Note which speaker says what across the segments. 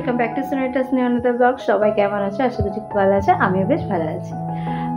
Speaker 1: Welcome back to সোনালিটাস new another blog. সবাই কেমন আছে? আশা করি খুব ভালো আছে, আমিও বেশ ভালো আছি।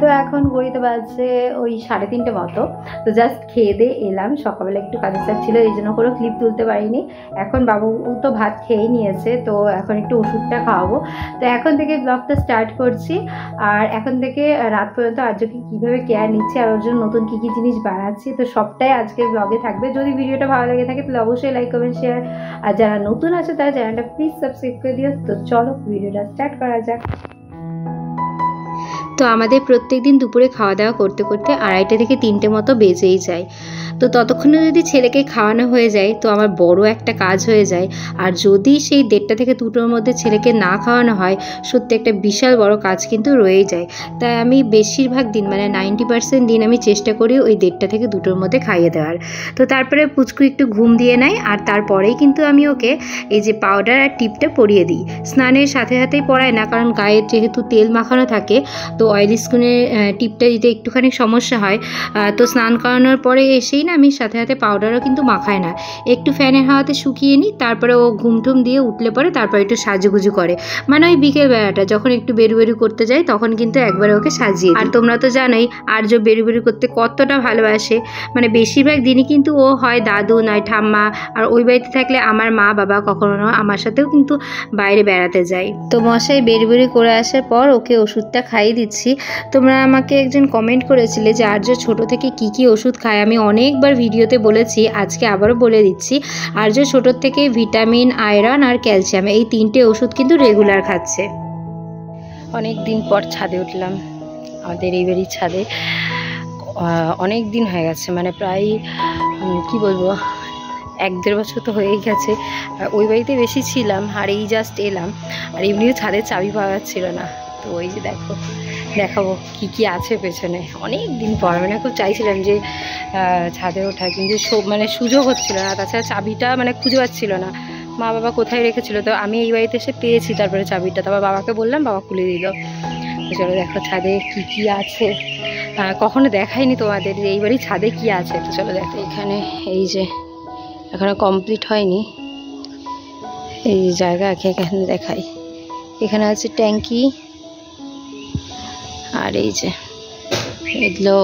Speaker 1: তো এখন ঘড়িতে বাজছে ওই 3:30 মতো। তো জাস্ট খেয়ে দিয়ে এলাম। সকালবেলা একটু কাজের চাপ ছিল, এই জন্য কোনো ক্লিপ তুলতে পারিনি। এখন বাবু তো ভাত খেয়েই নিয়েছে, তো এখন একটু ওষুধটা খাওয়াবো। তো এখন থেকে ব্লগটা স্টার্ট করছি। আর এখন থেকে রাত পর্যন্ত আর্যকে কীভাবে কেয়ার নিচ্ছি আর ওর জন্য নতুন কী কী জিনিস বানাচ্ছি, তো সবটাই আজকে ব্লগে থাকবে। যদি ভিডিওটা ভালো লেগে থাকে তাহলে অবশ্যই লাইক কমেন্ট শেয়ার, আর যারা নতুন আছে তারা চ্যানেলটা প্লিজ সাবস্ক্রাইব করে দিও। তো চলো ভিডিওটা স্টার্ট করা যাক। তো আমাদের প্রত্যেক দিন দুপুরে খাওয়া দাওয়া করতে করতে 2:30 থেকে 3টে মতো বেজেই যায়। তো ততক্ষণে যদি ছেলেকে খাওয়ানো হয়ে যায় তো আমার বড় একটা কাজ হয়ে যায়। আর যদি সেই 1:30 থেকে 2টোর মধ্যে ছেলেকে না খাওয়ানো হয়, সত্যি একটা বিশাল বড় কাজ কিন্তু রয়েই যায়। তাই আমি বেশিরভাগ দিন, মানে 90% দিন আমি চেষ্টা করি ওই 1:30 থেকে 2টোর মধ্যে খাইয়ে দেওয়ার। তো তারপরে পুচকু একটু ঘুম দিয়ে নেয়, আর তারপরেই কিন্তু আমি ওকে এই যে পাউডার আর টিপটা পরিয়ে দিই। স্নানের সাথে সাথেই পরাই না, কারণ গায়ে যেহেতু তেল মাখানো থাকে, তো অয়েল স্কিনের টিপটা দিতে একটুখানি সমস্যা হয়। তো স্নান করানোর পরে এসেই না আমি সাথে সাথে পাউডারও কিন্তু মাখাই না, একটু ফ্যানের হাওয়াতে শুকিয়ে নিই। তারপরে ও ঘুমটুম দিয়ে উঠলে পরে তারপরে একটু সাজুগুজু করে, মানে ওই বিকেলবেলাটা যখন একটু বেরু করতে যাই তখন কিন্তু একবারে ওকে সাজিয়ে দিই। আর তোমরা তো জানোই আর্য বেরু করতে কতটা ভালোবাসে। মানে বেশিরভাগ দিনই কিন্তু ও হয় দাদু নয় ঠাম্মা, আর ওই বাড়িতে থাকলে আমার মা বাবা, কখনো আমার সাথেও কিন্তু বাইরে বেড়াতে যাই। তো মশাই বেরু করে আসার পর ওকে ওষুধটা খাইয়ে দিচ্ছি। তোমরা আমাকে একজন কমেন্ট করেছিলে যে আর্য ছোট থেকে কি কি ওষুধ খায়। আমি অনেকবার ভিডিওতে বলেছি, আজকে আবারও বলে দিচ্ছি। আর্য ছোটোর থেকে ভিটামিন, আয়রন আর ক্যালসিয়াম এই 3টে ওষুধ কিন্তু রেগুলার খাচ্ছে। অনেক দিন পর ছাদে উঠলাম, আমাদের এই বাড়ির ছাদে। অনেক দিন হয়ে গেছে, মানে প্রায় কি বলবো 1-1.5 বছর তো হয়েই গেছে। ওই বাড়িতে বেশি ছিলাম, আর এই জাস্ট এলাম। আর এমনিও ছাদের চাবি পাওয়া যাচ্ছিল না। তো ওই যে দেখাবো কি কি আছে পেছনে। অনেক দিন পর মানে খুব চাইছিলাম যে ছাদে ওঠা, কিন্তু মানে সুযোগ হচ্ছিল না। তাছাড়া চাবিটা মানে খুঁজে পাচ্ছিল না, মা বাবা কোথায় রেখেছিল। তো আমি এই বাড়িতে এসে পেয়েছি তারপরে চাবিটা, তারপর বাবাকে বললাম, বাবা খুলে দিল। তো চলো দেখো ছাদে কি কি আছে। কখনো দেখাইনি তোমাদের যে এই বাড়ির ছাদে কি আছে। তো চলো দেখো, এখানে এই যে এখনো কমপ্লিট হয়নি এই জায়গা, এখানে দেখাই। এখানে আছে ট্যাঙ্কি, আর এই যে এগুলো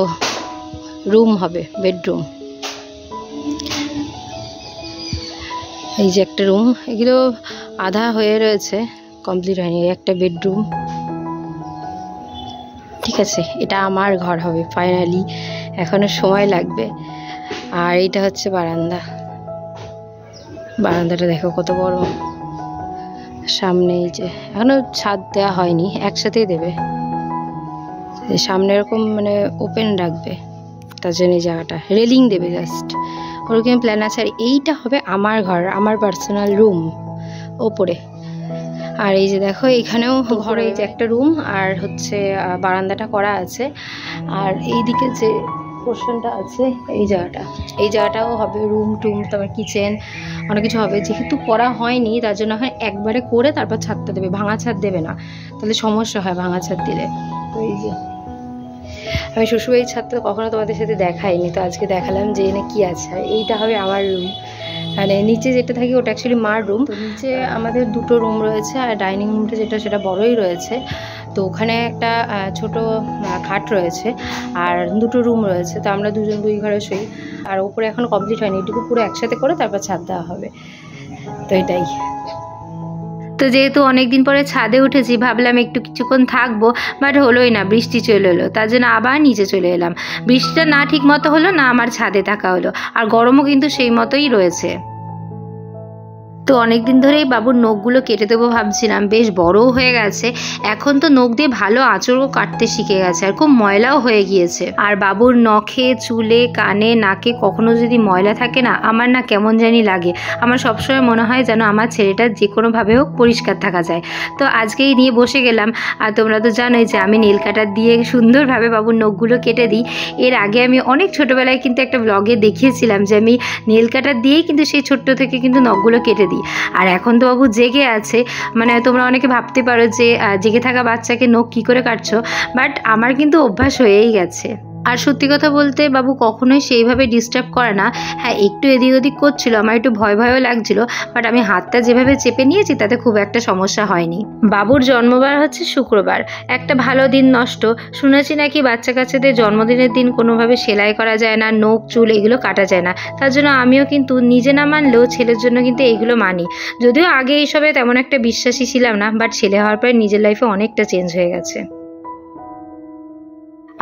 Speaker 1: রুম হবে, বেডরুম। এই যে একটা রুম, এগুলো আধা হয়ে রয়েছে, কমপ্লিট হয়নি। একটা বেডরুম, ঠিক আছে। এটা আমার ঘর হবে ফাইনালি, এখনো সময় লাগবে। আর এইটা হচ্ছে বারান্দা। বারান্দাটা দেখো কত বড়। সামনে এই যে এখনো ছাদ দেওয়া হয়নি, একসাথেই দেবে। সামনে এরকম মানে ওপেন রাখবে, তার জন্য এই জায়গাটা রেলিং দেবে জাস্ট, ওরকম প্ল্যান আছে। আর এইটা হবে আমার ঘর, আমার পার্সোনাল রুম ওপরে। আর এই যে দেখো এখানেও ঘরে এই যে একটা রুম, আর হচ্ছে বারান্দাটা করা আছে। আর এইদিকে যে পোর্শনটা আছে এই জায়গাটাও হবে রুম টুম, তারপর কিচেন, অনেক কিছু হবে। যেহেতু করা হয়নি তার জন্য এখন একবারে করে তারপর ছাদটা দেবে, ভাঙা ছাদ দেবে না, তাহলে সমস্যা হয় ভাঙা ছাদ দিলে। তো এই যে আমি শ্বশুরবাড়ির ছাদটা কখনো তোমাদের সাথে দেখাইনি, তো আজকে দেখালাম যে এনে কি আছে। আর এইটা হবে আমার রুম, মানে নিচে যেটা থাকি ওটা অ্যাকচুয়ালি মার রুম। তো নিচে আমাদের 2টো রুম রয়েছে, আর ডাইনিং রুমটা সেটা বড়ই রয়েছে। তো ওখানে একটা ছোট খাট রয়েছে, আর 2টো রুম রয়েছে। তো আমরা 2জন 2 ঘরে শুই। আর ওপরে এখন কমপ্লিট হয়নি, এটুকু পুরো একসাথে করে তারপর ছাদ দেওয়া হবে। তো এটাই। তো যেহেতু অনেক দিন পরে ছাদে উঠেছি, ভাবলাম একটু কিছুক্ষণ থাকবো, বাট হলোই না, বৃষ্টি চলে এলো। তার জন্য আবার নিচে চলে এলাম। বৃষ্টিটা না ঠিক মতো হলো না, আমার ছাদে থাকা হলো। আর গরমও কিন্তু সেই মতোই রয়েছে। তো অনেক দিন ধরেই বাবুর নখগুলো কেটে দেবো ভাবছিলাম, বেশ বড়ও হয়ে গেছে। এখন তো নখ দিয়ে ভালো আঁচড়ও কাটতে শিখে গেছে, আর খুব ময়লাও হয়ে গিয়েছে। আর বাবুর নখে, চুলে, কানে, নাকে কখনো যদি ময়লা থাকে না, আমার না কেমন জানি লাগে। আমার সবসময় মনে হয় যেন আমার ছেলেটা যে কোনোভাবে হোক পরিষ্কার থাকা যায়। তো আজকেই নিয়ে বসে গেলাম। আর তোমরা তো জানোই যে আমি নেল কাটার দিয়ে সুন্দরভাবে বাবুর নখগুলো কেটে দিই। এর আগে আমি অনেক ছোটোবেলায় কিন্তু একটা ব্লগে দেখিয়েছিলাম যে আমি নেল কাটার দিয়েই কিন্তু সেই ছোট্ট থেকে কিন্তু নখগুলো কেটে দিই। আর এখন তো বাবু জেগে আছে, মানে তোমরা অনেকে ভাবতে পারো যে জেগে থাকা বাচ্চাকে নখ কী করে কাটছো, বাট আমার কিন্তু অভ্যাস হয়েই গেছে। আর সত্যি কথা বলতে বাবু কখনোই সেইভাবে ডিস্টার্ব করে না। হ্যাঁ, একটু এদিক ওদিক করছিল, আমার একটু ভয় ভয়ও লাগছিল, বাট আমি হাতটা যেভাবে চেপে নিয়েছি তাতে খুব একটা সমস্যা হয়নি। বাবুর জন্মবার হচ্ছে শুক্রবার, একটা ভালো দিন নষ্ট। শুনেছি নাকি বাচ্চা কাচ্চাদের জন্মদিনের দিন কোনোভাবে সেলাই করা যায় না, নখ চুল এগুলো কাটা যায় না। তার জন্য আমিও কিন্তু নিজে না মানলেও ছেলের জন্য কিন্তু এইগুলো মানি। যদিও আগে এইসবে তেমন একটা বিশ্বাসী ছিলাম না, বাট ছেলে হওয়ার পরে নিজের লাইফে অনেকটা চেঞ্জ হয়ে গেছে।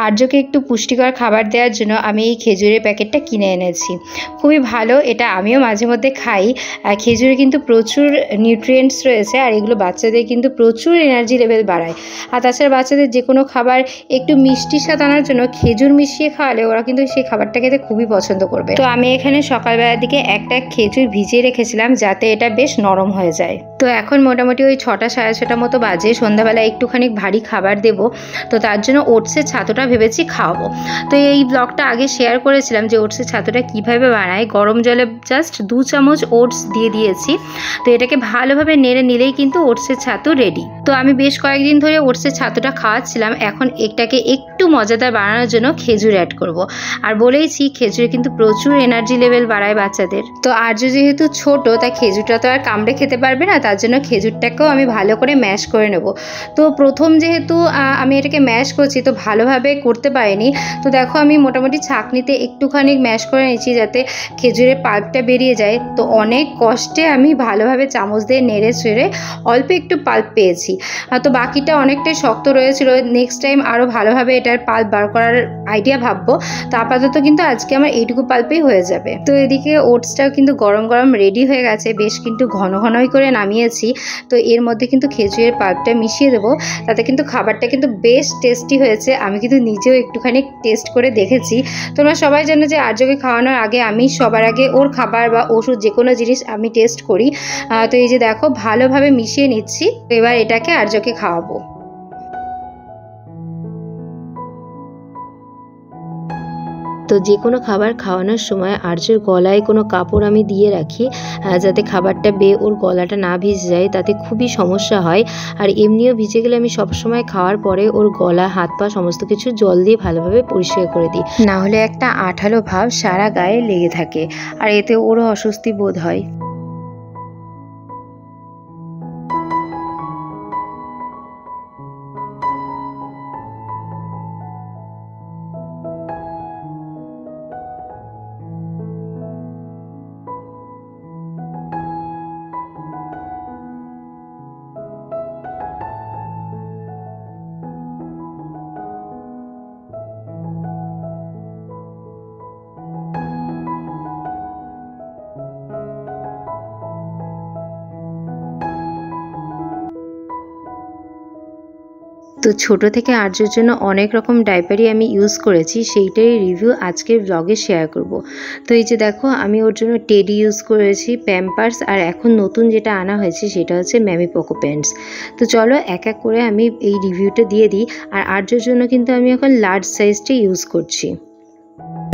Speaker 1: আর্যকে একটু পুষ্টিকর খাবার দেওয়ার জন্য আমি এই খেজুরের প্যাকেটটা কিনে এনেছি। খুবই ভালো, এটা আমিও মাঝে মধ্যে খাই। খেজুরে কিন্তু প্রচুর নিউট্রিয়েন্টস রয়েছে, আর এগুলো বাচ্চাদের কিন্তু প্রচুর এনার্জি লেভেল বাড়ায়। আর তাছাড়া বাচ্চাদের যে কোনো খাবার একটু মিষ্টি স্বাদ আনার জন্য খেজুর মিশিয়ে খাওয়ালে ওরা কিন্তু সেই খাবারটা খেতে খুবই পছন্দ করবে। তো আমি এখানে সকালবেলার দিকে একটা খেজুর ভিজিয়ে রেখেছিলাম যাতে এটা বেশ নরম হয়ে যায়। তো এখন মোটামুটি ওই 6টা সাড়ে 6টা মতো বাজে, সন্ধ্যাবেলা একটুখানি ভারী খাবার দেব। তো তার জন্য ওটসের ছাতুটা ভেবেছি খাওয়াবো। তো এই ব্লগটা আগে শেয়ার করেছিলাম যে ওটসের ছাতুটা কীভাবে বানাই। গরম জলে জাস্ট 2 চামচ ওটস দিয়ে দিয়েছি। তো এটাকে ভালোভাবে নেড়ে নিলেই কিন্তু ওটসের ছাতু রেডি। তো আমি বেশ কয়েকদিন ধরে ওটসের ছাতুটা খাওয়াচ্ছিলাম, এখন এটাকে একটু মজাদার বানানোর জন্য খেজুর অ্যাড করব। আর বলেইছি খেজুরে কিন্তু প্রচুর এনার্জি লেভেল বাড়ায় বাচ্চাদের। তো আর্য যেহেতু ছোট, তাই খেজুরটা তো আর কামড়ে খেতে পারবে না, তার জন্য খেজুরটাকেও আমি ভালো করে ম্যাশ করে নেব। তো প্রথম যেহেতু আমি এটাকে ম্যাশ করছি, তো ভালোভাবে করতে পারিনি। তো দেখো আমি মোটামুটি ছাঁকনিতে একটুখানি ম্যাশ করে নিচ্ছি যাতে খেজুরের পাল্পটা বেরিয়ে যায়। তো অনেক কষ্টে আমি ভালোভাবে চামচ দিয়ে নেড়ে চেড়ে অল্প একটু পাল্প পেয়েছি। তো বাকিটা অনেকটাই শক্ত রয়েছিল, নেক্সট টাইম আরও ভালোভাবে এটার পাল্প বার করার আইডিয়া ভাববো। তো আপাতত কিন্তু আজকে আমার এইটুকু পাল্পেই হয়ে যাবে। তো এদিকে ওটসটাও কিন্তু গরম গরম রেডি হয়ে গেছে, বেশ কিন্তু ঘন ঘনই করে নামিয়েছি। তো এর মধ্যে কিন্তু খেজুরের পাল্পটা মিশিয়ে দেবো, তাতে কিন্তু খাবারটা কিন্তু বেশ টেস্টি হয়েছে। আমি কিন্তু নিজেও একটুখানি টেস্ট করে দেখেছি। তোমরা সবাই জানো যে আর্যকে খাওয়ানোর আগে আমি সবার আগে ওর খাবার বা ওষুধ যে কোনো জিনিস আমি টেস্ট করি। তো এই যে দেখো ভালোভাবে মিশিয়ে নিচ্ছি, এবার এটাকে আর্যকে খাওয়াবো। তো যে কোনো খাবার খাওয়ানোর সময় আর্যর গলায় কোনো কাপড় আমি দিয়ে রাখি, যাতে খাবারটা বেয়ে ওর গলাটা না ভিজে যায়, তাতে খুবই সমস্যা হয়। আর এমনিও ভিজে গেলে আমি সবসময় খাওয়ার পরে ওর গলা হাত পা সমস্ত কিছু জল দিয়ে ভালোভাবে পরিষ্কার করে দিই, না হলে একটা আঠালো ভাব সারা গায়ে লেগে থাকে, আর এতে ওরও অস্বস্তি বোধ হয়। তো ছোট থেকে আর্যর জন্য অনেক রকম ডাইপারই আমি ইউজ করেছি, সেইটারই রিভিউ আজকের ব্লগে শেয়ার করব। তো এই যে দেখো আমি ওর জন্য টেডি ইউজ করেছি, প্যাম্পার্স, আর এখন নতুন যেটা আনা হয়েছে সেটা হচ্ছে ম্যামি পোকো প্যান্টস। তো চলো এক এক করে আমি এই রিভিউটা দিয়ে দিই। আর আর্যর জন্য কিন্তু আমি এখন লার্জ সাইজটা ইউজ করছি।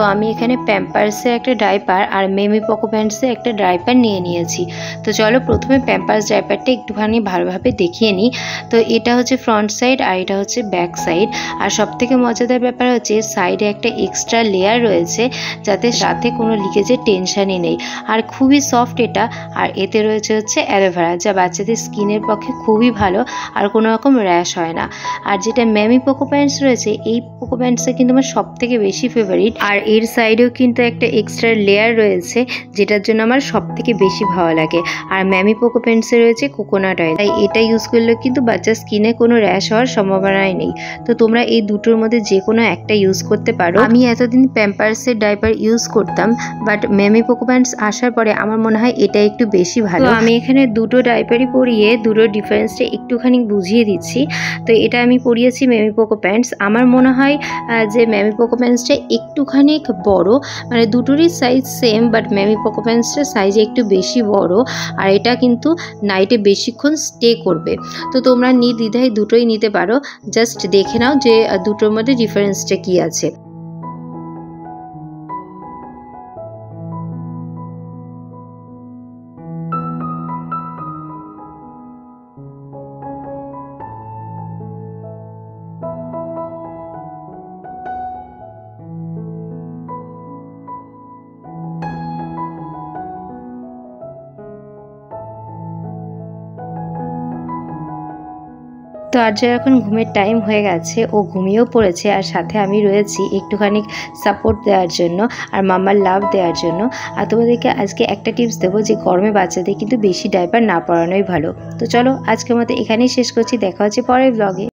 Speaker 1: তো আমি এখানে প্যাম্পার্সে একটা ডাইপার আর মেমি পোকো প্যান্টসে একটা ডাইপার নিয়ে নিয়েছি। তো চলো প্রথমে প্যাম্পার্স ডাইপারটা একটুখানি ভালোভাবে দেখিয়ে নিই। তো এটা হচ্ছে ফ্রন্ট সাইড আর এটা হচ্ছে ব্যাক সাইড। আর সবথেকে মজাদার ব্যাপার হচ্ছে সাইডে একটা এক্সট্রা লেয়ার রয়েছে, যাতে সাথে কোনো লিকেজের টেনশানই নেই। আর খুবই সফট এটা, আর এতে রয়েছে হচ্ছে অ্যালোভেরা, যা বাচ্চাদের স্কিনের পক্ষে খুবই ভালো, আর কোনো রকম র্যাশ হয় না। আর যেটা মেমি পোকো প্যান্টস রয়েছে, এই পোকো প্যান্টসটা কিন্তু আমার সবথেকে বেশি ফেভারিট। আর এর সাইডেও কিন্তু একটা এক্সট্রা লেয়ার রয়েছে, যেটার জন্য আমার সবথেকে বেশি ভালো লাগে। আর ম্যামি পোকো প্যান্টসে রয়েছে কোকোনাট অয়েল, তাই এটা ইউজ করলে কিন্তু বাচ্চার স্কিনে কোনো র্যাশ হওয়ার সম্ভাবনাই নেই। তো তোমরা এই দুটোর মধ্যে যে কোনো একটা ইউজ করতে পারো। আমি এতদিন প্যাম্পার্সের ডাইপার ইউজ করতাম, বাট ম্যামি পোকো প্যান্টস আসার পরে আমার মনে হয় এটা একটু বেশি ভালো। আমি এখানে দুটো ডাইপারই পরিয়ে দুটো ডিফারেন্সটা একটুখানি বুঝিয়ে দিচ্ছি। তো এটা আমি পরিয়েছি ম্যামি পোকো প্যান্টস। আমার মনে হয় যে ম্যামি পোকো প্যান্টসটা একটুখানি বড়, মানে দুটোরই size same, but MamyPoko প্যান্টসটার সাইজ একটু বেশি বড়, আর এটা কিন্তু নাইটে বেশিক্ষণ স্টে করবে। তো তোমরা নির্দ্বিধায় দুটোই নিতে পারো, জাস্ট দেখে নাও যে দুটোর মধ্যে ডিফারেন্সটা কি আছে। তো আর্যর এখন ঘুমের টাইম হয়ে গেছে, ও ঘুমিয়েও পড়েছে, আর সাথে আমি রয়েছি একটুখানি সাপোর্ট দেওয়ার জন্য আর মামার লাভ দেওয়ার জন্য। আর তোমাদেরকে আজকে একটা টিপস দেবো যে গরমে বাচ্চাদের কিন্তু বেশি ডাইপার না পরানোই ভালো। তো চলো আজকের মতো এখানেই শেষ করছি, দেখা হচ্ছে পরের ব্লগে।